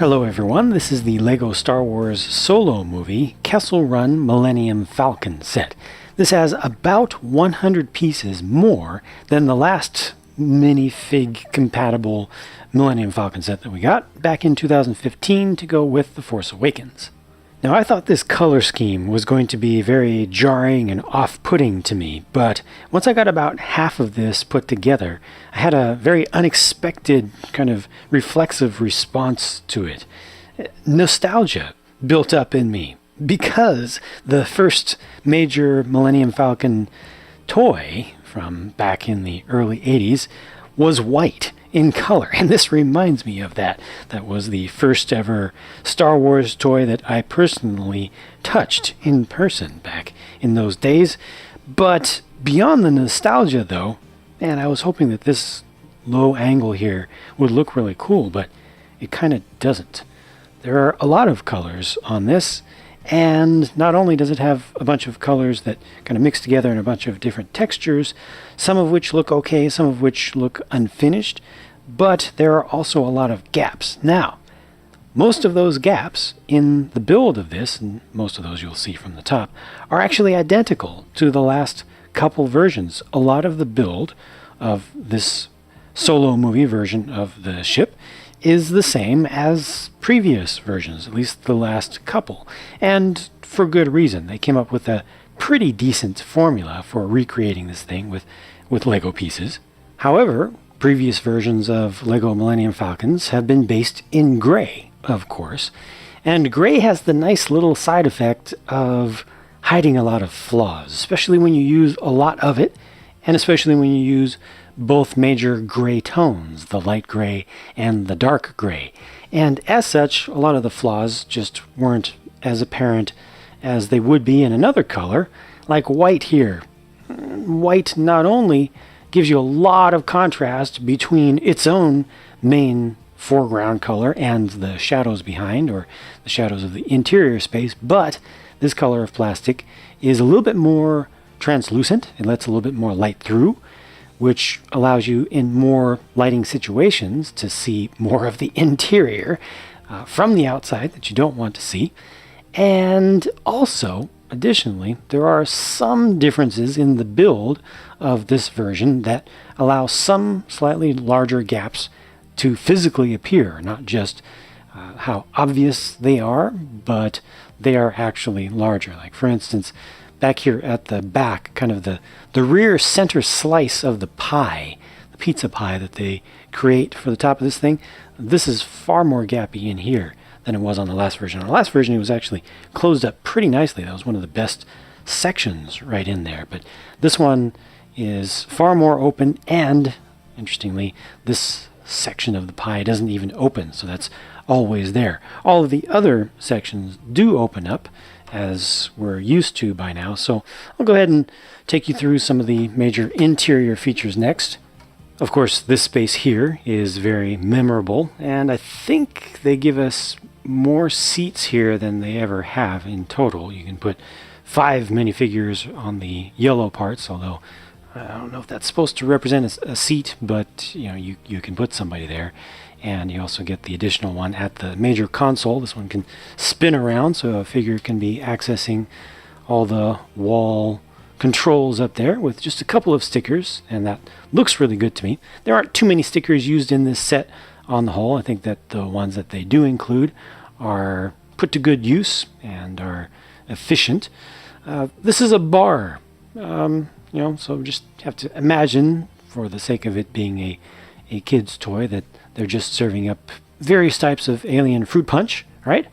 Hello everyone, this is the LEGO Star Wars solo movie Kessel Run Millennium Falcon set. This has about 100 pieces more than the last minifig compatible Millennium Falcon set that we got back in 2015 to go with The Force Awakens. Now I thought this color scheme was going to be very jarring and off-putting to me, but once I got about half of this put together, I had a very unexpected kind of reflexive response to it. Nostalgia built up in me because the first major Millennium Falcon toy from back in the early 80s was white in color, and this reminds me of that. That was the first ever Star Wars toy that I personally touched in person back in those days. But beyond the nostalgia though, man, I was hoping that this low angle here would look really cool, but it kind of doesn't. There are a lot of colors on this, and not only does it have a bunch of colors that kind of mix together in a bunch of different textures, some of which look okay, some of which look unfinished, but there are also a lot of gaps. Now, most of those gaps in the build of this, and most of those you'll see from the top, are actually identical to the last couple versions. A lot of the build of this solo movie version of the ship is the same as previous versions, at least the last couple, and for good reason. They came up with a pretty decent formula for recreating this thing with Lego pieces. However, previous versions of LEGO Millennium Falcons have been based in gray, of course, and gray has the nice little side effect of hiding a lot of flaws, especially when you use a lot of it, and especially when you use both major gray tones, the light gray and the dark gray. And as such, a lot of the flaws just weren't as apparent as they would be in another color, like white here. White not only gives you a lot of contrast between its own main foreground color and the shadows behind, or the shadows of the interior space, but this color of plastic is a little bit more translucent. It lets a little bit more light through, which allows you in more lighting situations to see more of the interior from the outside that you don't want to see. And also, additionally, there are some differences in the build of this version that allow some slightly larger gaps to physically appear, not just how obvious they are, but they are actually larger. Like for instance, back here at the back, kind of the rear center slice of the pie, the pizza pie that they create for the top of this thing, this is far more gappy in here than it was on the last version. On the last version, it was actually closed up pretty nicely. That was one of the best sections right in there. But this one is far more open, and interestingly, this section of the pie doesn't even open, so that's always there. All of the other sections do open up, as we're used to by now. So I'll go ahead and take you through some of the major interior features next. Of course, this space here is very memorable, and I think they give us more seats here than they ever have in total. You can put 5 minifigures on the yellow parts, although I don't know if that's supposed to represent a seat, but you know, you can put somebody there. And you also get the additional one at the major console. This one can spin around, so a figure can be accessing all the wall controls up there with just a couple of stickers, and that looks really good to me. There aren't too many stickers used in this set on the whole. I think that the ones that they do include are put to good use and are efficient. This is a bar, so just have to imagine, for the sake of it being a kid's toy, that they're just serving up various types of alien fruit punch, right?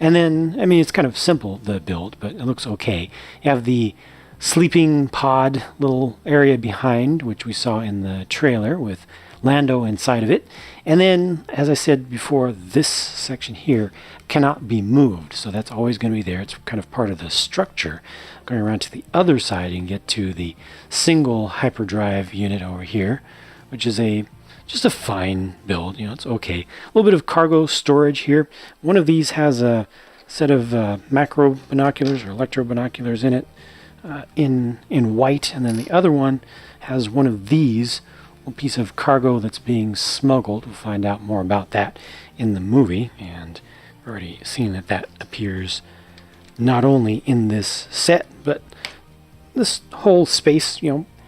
And then, I mean, it's kind of simple, the build, but it looks okay. You have the sleeping pod little area behind, which we saw in the trailer with Lando inside of it. And then, as I said before, this section here cannot be moved, so that's always going to be there. It's kind of part of the structure. Going around to the other side, you can get to the single hyperdrive unit over here, which is just a fine build. You know, it's okay. A little bit of cargo storage here. One of these has a set of macro binoculars or electro binoculars in it in white, and then the other one has one of these piece of cargo that's being smuggled. We'll find out more about that in the movie, and we've already seen that that appears not only in this set, but this whole space,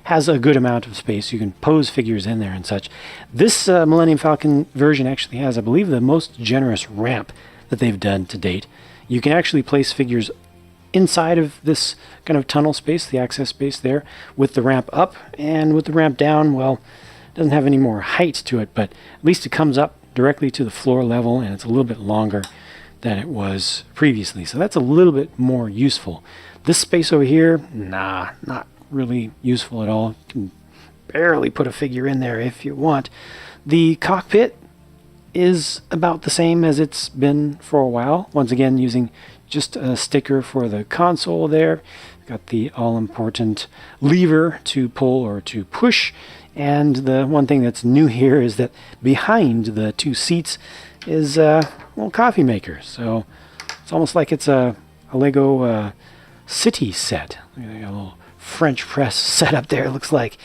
has a good amount of space. You can pose figures in there and such. This Millennium Falcon version actually has, I believe, the most generous ramp that they've done to date. You can actually place figures inside of this kind of tunnel space, the access space there, with the ramp up, and with the ramp down, well, it doesn't have any more height to it, but at least it comes up directly to the floor level, and it's a little bit longer than it was previously. So that's a little bit more useful. This space over here, not really useful at all. You can barely put a figure in there if you want. The cockpit is about the same as it's been for a while. Once again, using just a sticker for the console there. Got the all-important lever to pull or to push. And the one thing that's new here is that behind the two seats is a little coffee maker. So it's almost like it's a Lego city set. Got a little French press set up there, it looks like.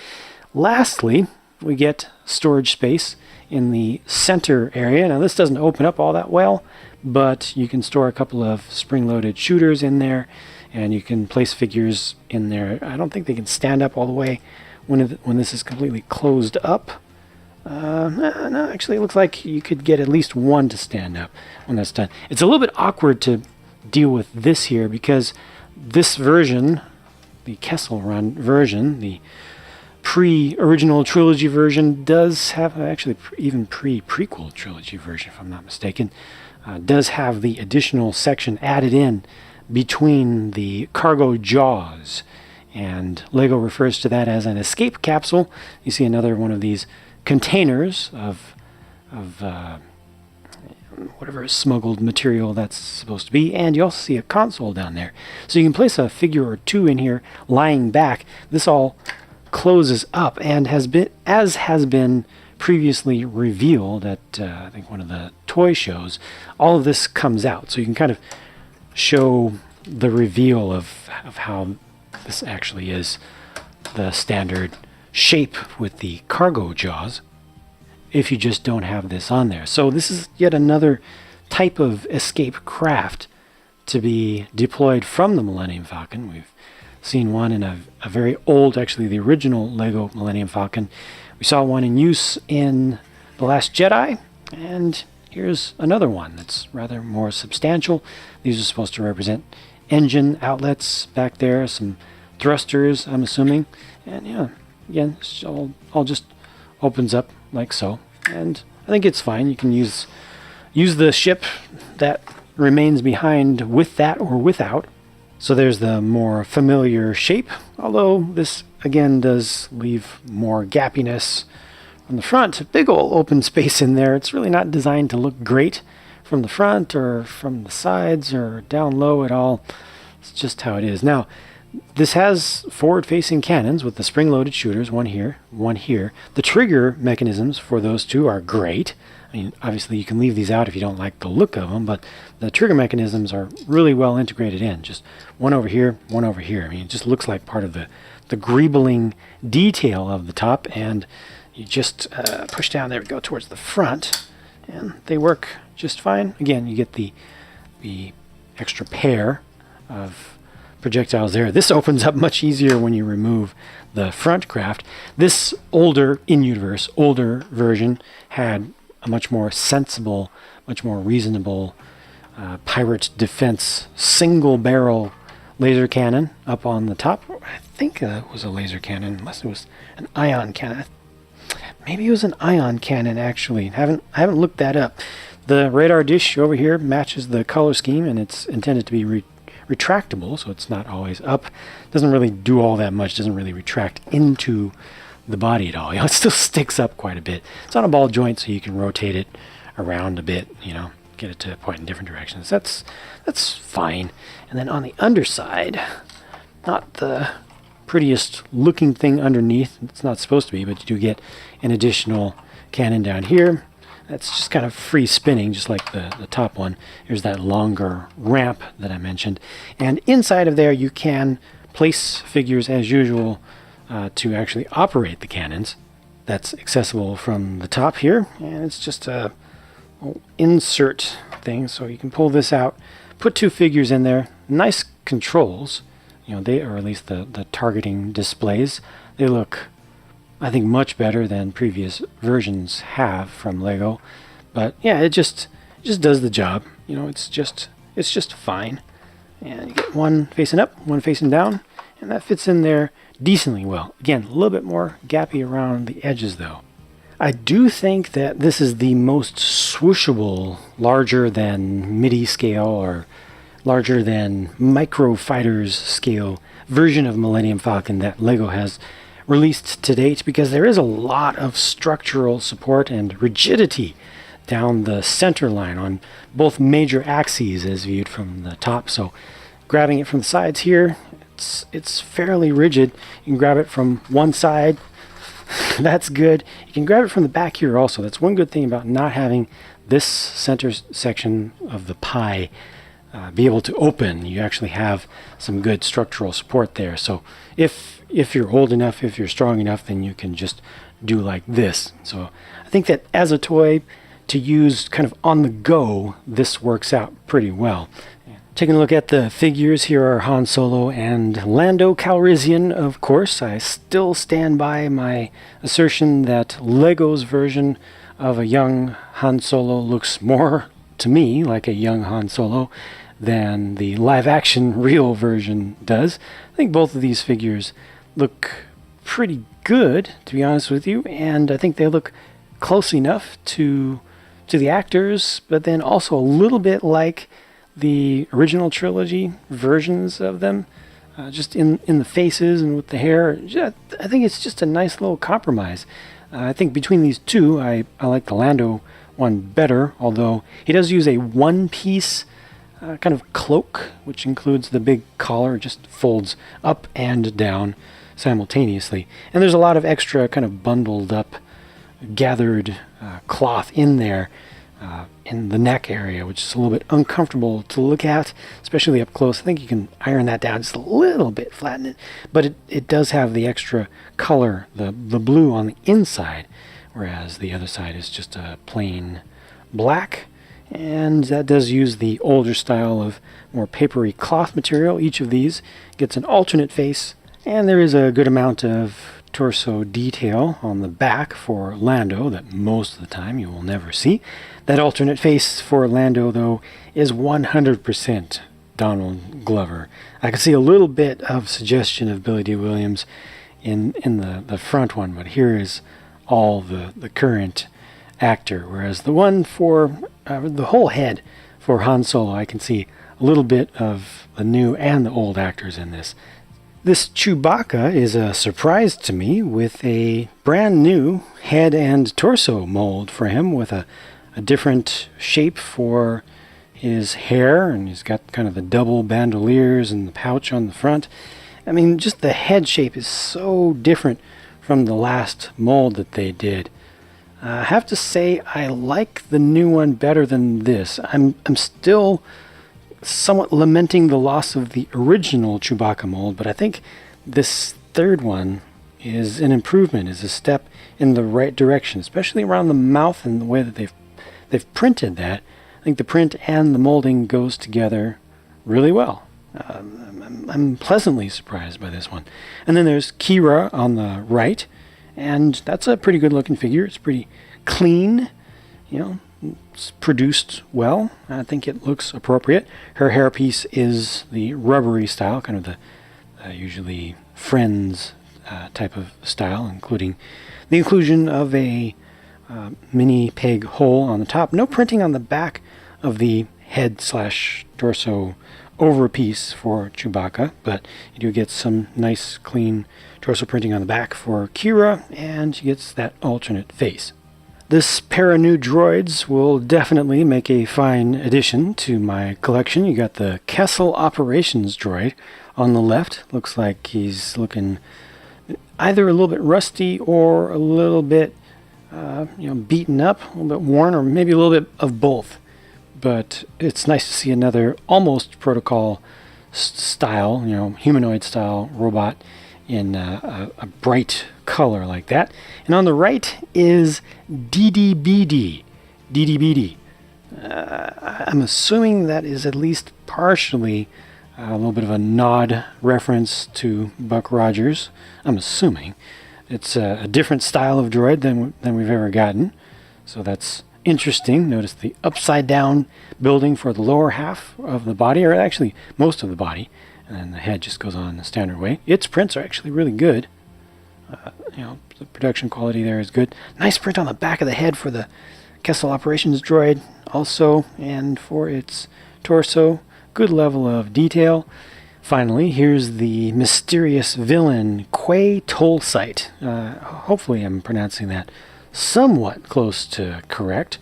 Lastly, we get storage space in the center area. Now this doesn't open up all that well, but you can store a couple of spring-loaded shooters in there, and you can place figures in there. I don't think they can stand up all the way when this is completely closed up. No, actually it looks like you could get at least one to stand up when that's done. It's a little bit awkward to deal with this here because this version, the Kessel run version, the pre-original trilogy version, does have, actually even pre-prequel trilogy version if I'm not mistaken, does have the additional section added in between the cargo jaws, and Lego refers to that as an escape capsule. You see another one of these containers of whatever smuggled material that's supposed to be, and you also see a console down there. So you can place a figure or two in here lying back. This all closes up, and has been previously revealed at I think one of the toy shows. All of this comes out, so you can kind of show the reveal of how this actually is the standard shape with the cargo jaws, if you just don't have this on there. So this is yet another type of escape craft to be deployed from the Millennium Falcon. We've seen one in a very old, actually the original Lego Millennium Falcon. We saw one in use in The Last Jedi, and here's another one that's rather more substantial. These are supposed to represent engine outlets back there, some thrusters, I'm assuming. And yeah, again, it's all just opens up like so. And I think it's fine. You can use the ship that remains behind with that or without. So there's the more familiar shape, although this again does leave more gappiness on the front. A big old open space in there. It's really not designed to look great from the front or from the sides or down low at all. It's just how it is. Now, this has forward-facing cannons with the spring-loaded shooters, one here, one here. The trigger mechanisms for those two are great. I mean, obviously you can leave these out if you don't like the look of them, but the trigger mechanisms are really well integrated in. Just one over here, one over here. I mean, it just looks like part of the greebling detail of the top, and you just push down, there we go, towards the front, and they work just fine. Again, you get the extra pair of projectiles there. This opens up much easier when you remove the front craft. This older, in-universe, older version had a much more sensible, much more reasonable pirate defense single barrel laser cannon up on the top. I think it was a laser cannon, unless it was an ion cannon. Maybe it was an ion cannon, actually. I haven't looked that up. The radar dish over here matches the color scheme, and it's intended to be retractable, so it's not always up. Doesn't really do all that much. Doesn't really retract into the body at all. It still sticks up quite a bit. It's on a ball joint, so you can rotate it around a bit, get it to point in different directions. That's fine. And then on the underside, not the prettiest looking thing underneath. It's not supposed to be, but you do get an additional cannon down here. That's just kind of free spinning, just like the top one. Here's that longer ramp that I mentioned. And inside of there, you can place figures as usual to actually operate the cannons. that's accessible from the top here, and it's just a little insert thing, so you can pull this out, put two figures in there. Nice controls, you know, they, or at least the targeting displays, they look, I think, much better than previous versions have from Lego. But yeah, it just does the job. You know, it's just fine. And you get one facing up, one facing down, and that fits in there decently well. Again, a little bit more gappy around the edges though. I do think that this is the most swooshable, larger than MIDI scale or larger than Micro Fighters scale version of Millennium Falcon that Lego has released to date, because there is a lot of structural support and rigidity down the center line on both major axes as viewed from the top. So grabbing it from the sides here, it's fairly rigid. You can grab it from one side. That's good. You can grab it from the back here also. That's one good thing about not having this center section of the pie be able to open. You actually have some good structural support there. So if you're old enough, if you're strong enough, then you can just do like this. So I think that as a toy to use kind of on the go, this works out pretty well. Taking a look at the figures, here are Han Solo and Lando Calrissian, of course. I still stand by my assertion that Lego's version of a young Han Solo looks more, to me, like a young Han Solo than the live-action real version does. I think both of these figures look pretty good, to be honest with you, and I think they look close enough to the actors, but then also a little bit like the original trilogy versions of them, just in the faces and with the hair. I think it's just a nice little compromise. I think between these two, I like the Lando one better, although he does use a one-piece kind of cloak, which includes the big collar. It just folds up and down simultaneously. And there's a lot of extra kind of bundled up, gathered cloth in there, in the neck area, which is a little bit uncomfortable to look at, especially up close. I think you can iron that down just a little bit, flatten it, but it does have the extra color, the blue on the inside, whereas the other side is just a plain black, and that does use the older style of more papery cloth material. Each of these gets an alternate face, and there is a good amount of torso detail on the back for Lando that most of the time you will never see. That alternate face for Lando, though, is 100% Donald Glover. I can see a little bit of suggestion of Billy D. Williams in the front one, but here is all the current actor, whereas the one for the whole head for Han Solo, I can see a little bit of the new and the old actors in this. This Chewbacca is a surprise to me, with a brand new head and torso mold for him, with a different shape for his hair, and he's got kind of the double bandoliers and the pouch on the front. I mean, just the head shape is so different from the last mold that they did. I have to say I like the new one better than this. I'm still somewhat lamenting the loss of the original Chewbacca mold, but I think this third one is an improvement, is a step in the right direction, especially around the mouth and the way that they've printed that. I think the print and the molding goes together really well. I'm pleasantly surprised by this one. And then there's Kira on the right, and that's a pretty good looking figure. It's pretty clean, you know. It's produced well. I think it looks appropriate. Her hairpiece is the rubbery style, kind of the usually Friends type of style, including the inclusion of a mini peg hole on the top. No printing on the back of the head/torso overpiece for Chewbacca, but you do get some nice clean torso printing on the back for Kira, and she gets that alternate face. This pair of new droids will definitely make a fine addition to my collection. You got the Kessel operations droid on the left. Looks like he's looking either a little bit rusty or a little bit beaten up, a little bit worn, or maybe a little bit of both. But it's nice to see another almost protocol style, humanoid style robot in a bright color like that. And on the right is DDBD. DDBD. I'm assuming that is at least partially a little bit of a nod reference to Buck Rogers. I'm assuming. It's a different style of droid than we've ever gotten. So that's interesting. Notice the upside down building for the lower half of the body, or actually most of the body. And then the head just goes on the standard way. Its prints are actually really good. The production quality there is good. Nice print on the back of the head for the Kessel operations droid also, and for its torso. Good level of detail. Finally, here's the mysterious villain, Quay Tolsite. Hopefully I'm pronouncing that somewhat close to correct.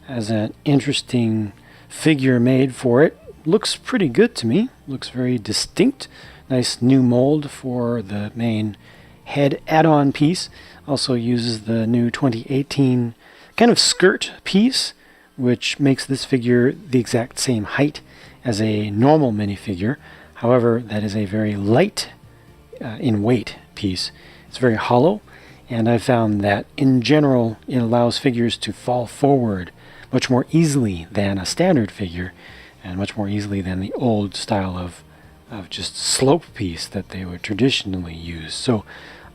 Has an interesting figure made for it. Looks pretty good to me. Looks very distinct. Nice new mold for the main head add-on piece. Also uses the new 2018 kind of skirt piece, which makes this figure the exact same height as a normal minifigure. However, that is a very light in weight piece. It's very hollow, and I found that in general it allows figures to fall forward much more easily than a standard figure, and much more easily than the old style of just slope piece that they would traditionally use. So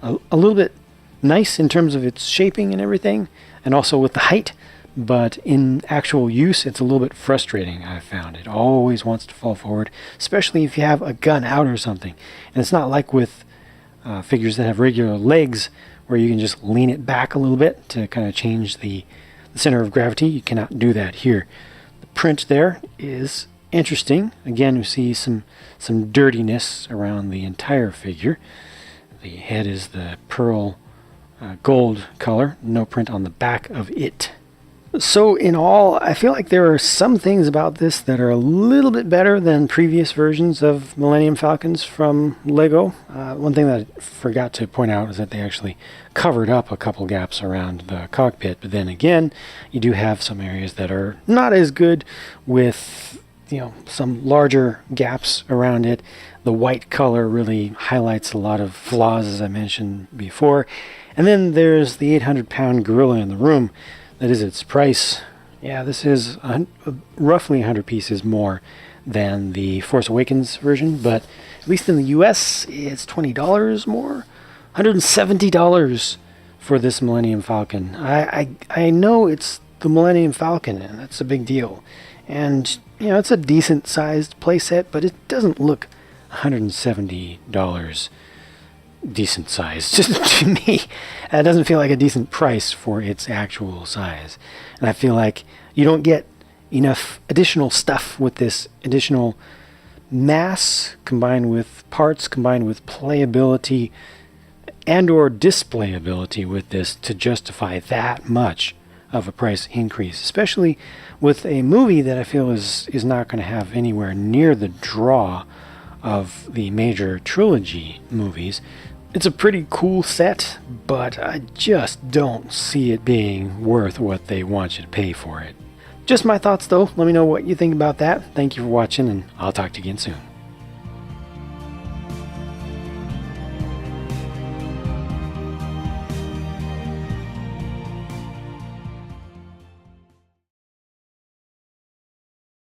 a little bit nice in terms of its shaping and everything, and also with the height, but in actual use it's a little bit frustrating. I've found it always wants to fall forward, especially if you have a gun out or something. And it's not like with figures that have regular legs where you can just lean it back a little bit to kind of change the center of gravity. You cannot do that here. The print there is interesting. Again, we see some dirtiness around the entire figure. The head is the pearl gold color. No print on the back of it. So in all, I feel like there are some things about this that are a little bit better than previous versions of Millennium Falcons from Lego. One thing that I forgot to point out is that they actually covered up a couple gaps around the cockpit. But then again, you do have some areas that are not as good, with some larger gaps around it. The white color really highlights a lot of flaws, as I mentioned before. And then there's the 800-pound gorilla in the room. That is its price. Yeah, this is roughly 100 pieces more than the Force Awakens version, but at least in the US, it's $20 more. $170 for this Millennium Falcon. I know it's the Millennium Falcon, and that's a big deal. And, it's a decent-sized playset, but it doesn't look $170 decent size. Just to me, it doesn't feel like a decent price for its actual size. And I feel like you don't get enough additional stuff with this additional mass, combined with parts, combined with playability and or displayability with this, to justify that much of a price increase, especially with a movie that I feel is not going to have anywhere near the draw of the major trilogy movies. It's a pretty cool set, but I just don't see it being worth what they want you to pay for it. Just my thoughts though. Let me know what you think about that. Thank you for watching, and I'll talk to you again soon.